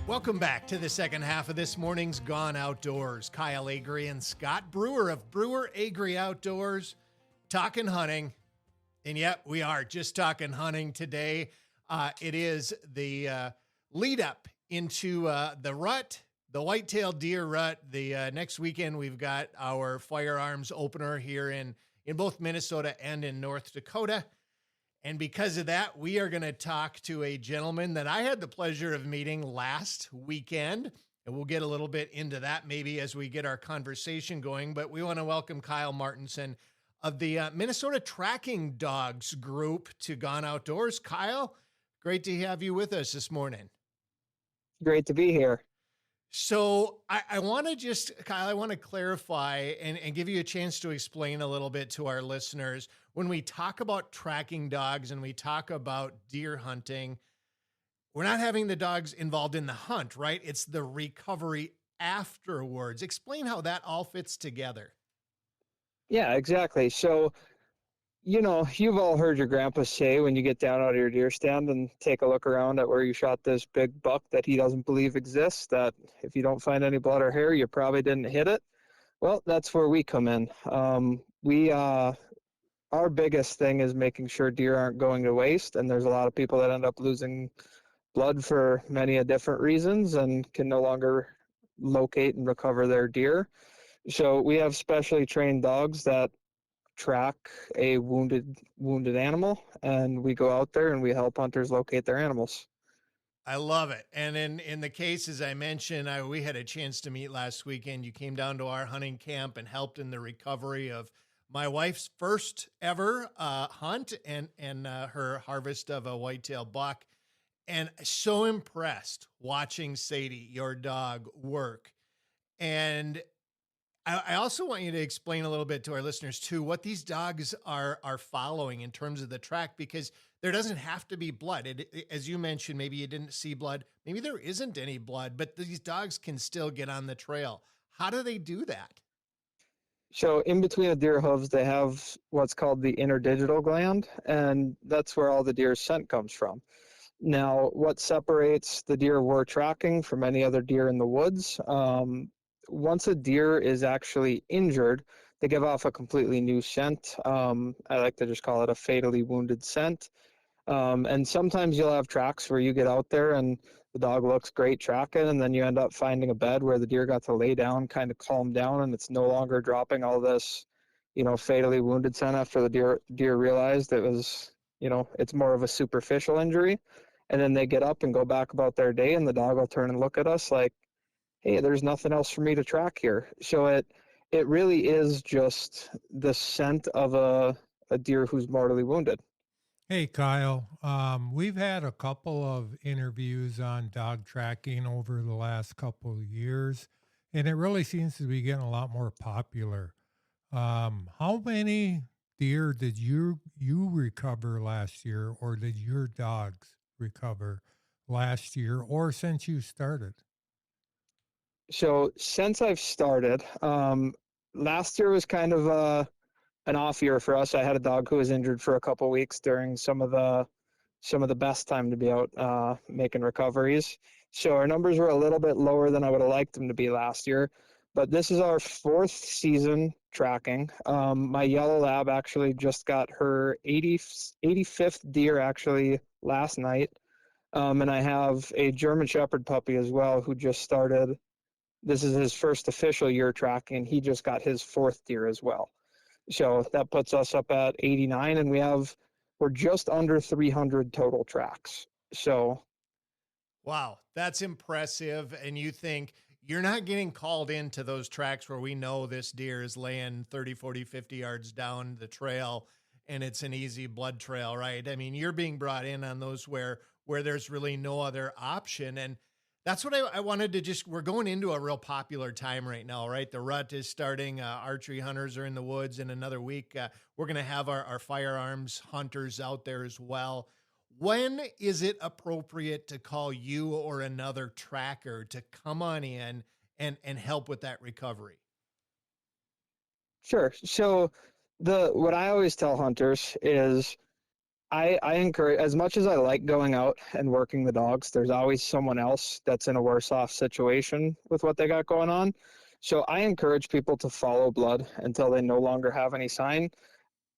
Welcome back to the second half of this morning's Gone Outdoors. Kyle Agri and Scott Brewer of Brewer Agri Outdoors talking hunting. And yep, we are just talking hunting today. It is the lead up into the rut, the white-tailed deer rut. The next weekend, we've got our firearms opener here in both Minnesota and in North Dakota. And because of that, we are going to talk to a gentleman that I had the pleasure of meeting last weekend. And we'll get a little bit into that maybe as we get our conversation going. But we want to welcome Kyle Martinson of the Minnesota Tracking Dogs group to Gone Outdoors. Kyle, great to have you with us this morning. Great to be here. So I want to just, Kyle, I want to clarify and give you a chance to explain a little bit to our listeners. When we talk about tracking dogs and we talk about deer hunting, we're not having the dogs involved in the hunt, right? It's the recovery afterwards. Explain how that all fits together. Yeah, exactly. So, you've all heard your grandpa say when you get down out of your deer stand and take a look around at where you shot this big buck that he doesn't believe exists, that if you don't find any blood or hair, you probably didn't hit it. Well, that's where we come in. Our biggest thing is making sure deer aren't going to waste, and there's a lot of people that end up losing blood for many different reasons and can no longer locate and recover their deer. So we have specially trained dogs that track a wounded animal, and we go out there and we help hunters locate their animals. I love it. And in the cases I mentioned, we had a chance to meet last weekend. You came down to our hunting camp and helped in the recovery of my wife's first ever hunt and her harvest of a whitetail buck. And so impressed watching Sadie, your dog, work. And I also want you to explain a little bit to our listeners too, what these dogs are following in terms of the track, because there doesn't have to be blood. As you mentioned, maybe you didn't see blood, maybe there isn't any blood, but these dogs can still get on the trail. How do they do that? So in between the deer hooves, they have what's called the interdigital gland, and that's where all the deer's scent comes from. Now, what separates the deer we're tracking from any other deer in the woods, once a deer is actually injured, they give off a completely new scent. I like to just call it a fatally wounded scent. And sometimes you'll have tracks where you get out there and the dog looks great tracking, and then you end up finding a bed where the deer got to lay down, kind of calm down, and it's no longer dropping all this, fatally wounded scent after the deer realized it was, it's more of a superficial injury. And then they get up and go back about their day, and the dog will turn and look at us like, hey, there's nothing else for me to track here. So it really is just the scent of a deer who's mortally wounded. Hey, Kyle. We've had a couple of interviews on dog tracking over the last couple of years, and it really seems to be getting a lot more popular. How many deer did you recover last year, or did your dogs recover last year, or since you started? So since I've started, last year was kind of an off year for us. I had a dog who was injured for a couple weeks during some of the best time to be out making recoveries. So our numbers were a little bit lower than I would have liked them to be last year. But this is our fourth season tracking. My yellow lab actually just got her 85th deer actually last night. And I have a German Shepherd puppy as well who just started. This is his first official year tracking. He just got his fourth deer as well. So that puts us up at 89, and we're just under 300 total tracks. So. Wow, that's impressive. And you think you're not getting called into those tracks where we know this deer is laying 30, 40, 50 yards down the trail and it's an easy blood trail, right? I mean, you're being brought in on those where there's really no other option. And that's what I wanted to we're going into a real popular time right now, right? The rut is starting. Archery hunters are in the woods in another week. We're going to have our firearms hunters out there as well. When is it appropriate to call you or another tracker to come on in and help with that recovery? Sure. So what I always tell hunters is I encourage, as much as I like going out and working the dogs, there's always someone else that's in a worse off situation with what they got going on. So I encourage people to follow blood until they no longer have any sign.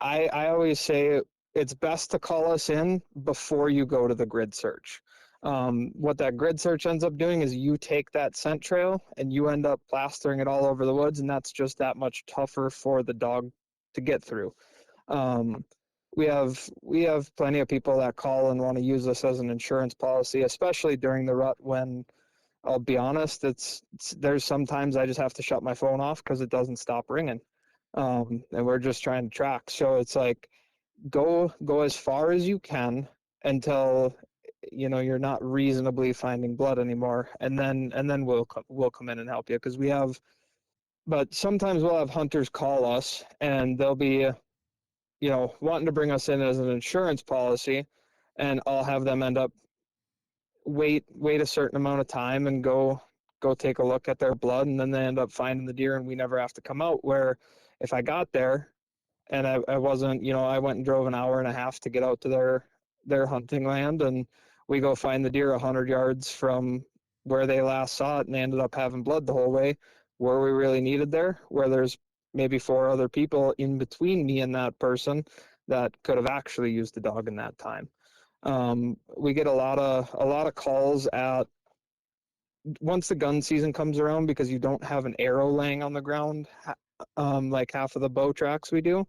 I always say it's best to call us in before you go to the grid search. What that grid search ends up doing is you take that scent trail and you end up plastering it all over the woods, and that's just that much tougher for the dog to get through. Um, we have plenty of people that call and want to use this as an insurance policy, especially during the rut when, I'll be honest, there's sometimes I just have to shut my phone off because it doesn't stop ringing. And we're just trying to track. So it's like, go as far as you can until you're not reasonably finding blood anymore, and then we'll come in and help you, because but sometimes we'll have hunters call us and they'll be wanting to bring us in as an insurance policy, and I'll have them end up wait a certain amount of time and go take a look at their blood, and then they end up finding the deer and we never have to come out. Where if I got there and I wasn't, I went and drove an hour and a half to get out to their hunting land, and we go find the deer 100 yards from where they last saw it, and they ended up having blood the whole way. Were we really needed there? Where there's maybe 4 other people in between me and that person that could have actually used the dog in that time. We get a lot of calls at once the gun season comes around, because you don't have an arrow laying on the ground, like half of the bow tracks we do.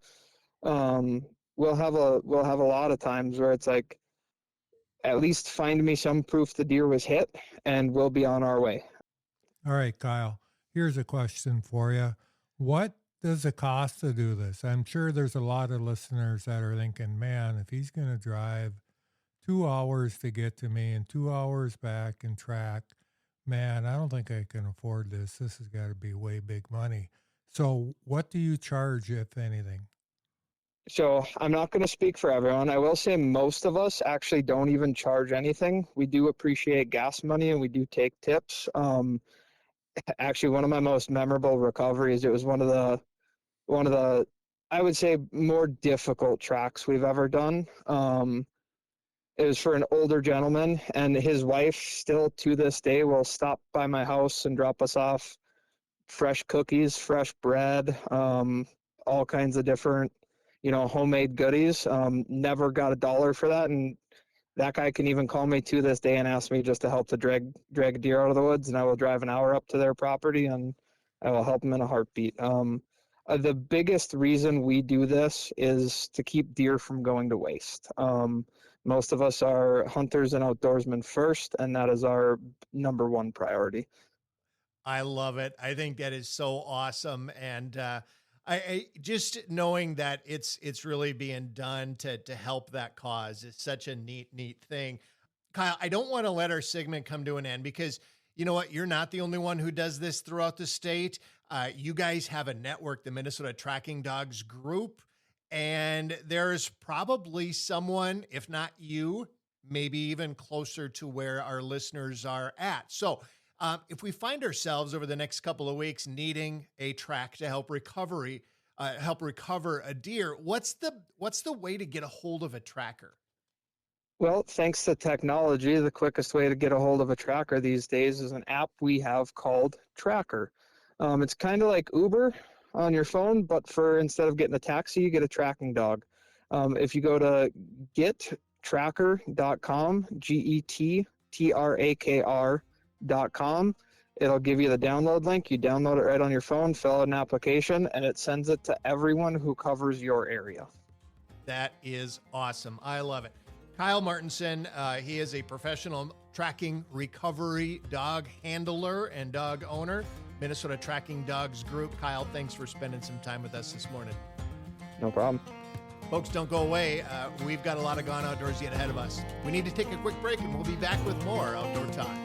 We'll have a lot of times where it's like, at least find me some proof the deer was hit, and we'll be on our way. All right, Kyle, here's a question for you. What does it cost to do this? I'm sure there's a lot of listeners that are thinking, man, if he's going to drive 2 hours to get to me and 2 hours back and track, man, I don't think I can afford this. This has got to be way big money. So what do you charge, if anything? So I'm not going to speak for everyone. I will say most of us actually don't even charge anything. We do appreciate gas money and we do take tips. Actually, one of my most memorable recoveries, it was one of the I would say more difficult tracks we've ever done. It was for an older gentleman, and his wife still to this day will stop by my house and drop us off fresh cookies, fresh bread, all kinds of different, homemade goodies. Never got $1 for that. And that guy can even call me to this day and ask me just to help to drag a deer out of the woods, and I will drive an hour up to their property and I will help them in a heartbeat. The biggest reason we do this is to keep deer from going to waste. Most of us are hunters and outdoorsmen first, and that is our number one priority. I love it. I think that is so awesome. And I just knowing that it's really being done to help that cause is such a neat thing. Kyle, I don't want to let our segment come to an end, because you know what? You're not the only one who does this throughout the state. You guys have a network, the Minnesota Tracking Dogs Group, and there's probably someone, if not you, maybe even closer to where our listeners are at. So if we find ourselves over the next couple of weeks needing a track to help recover a deer, what's the way to get a hold of a tracker? Well, thanks to technology, the quickest way to get a hold of a tracker these days is an app we have called Tracker. It's kind of like Uber on your phone, but instead of getting a taxi, you get a tracking dog. If you go to gettracker.com, GETTRAKR.com, it'll give you the download link. You download it right on your phone, fill out an application, and it sends it to everyone who covers your area. That is awesome. I love it. Kyle Martinson, he is a professional tracking recovery dog handler and dog owner, Minnesota Tracking Dogs Group. Kyle, thanks for spending some time with us this morning. No problem. Folks, don't go away. We've got a lot of Gone Outdoors yet ahead of us. We need to take a quick break, and we'll be back with more Outdoor Talk.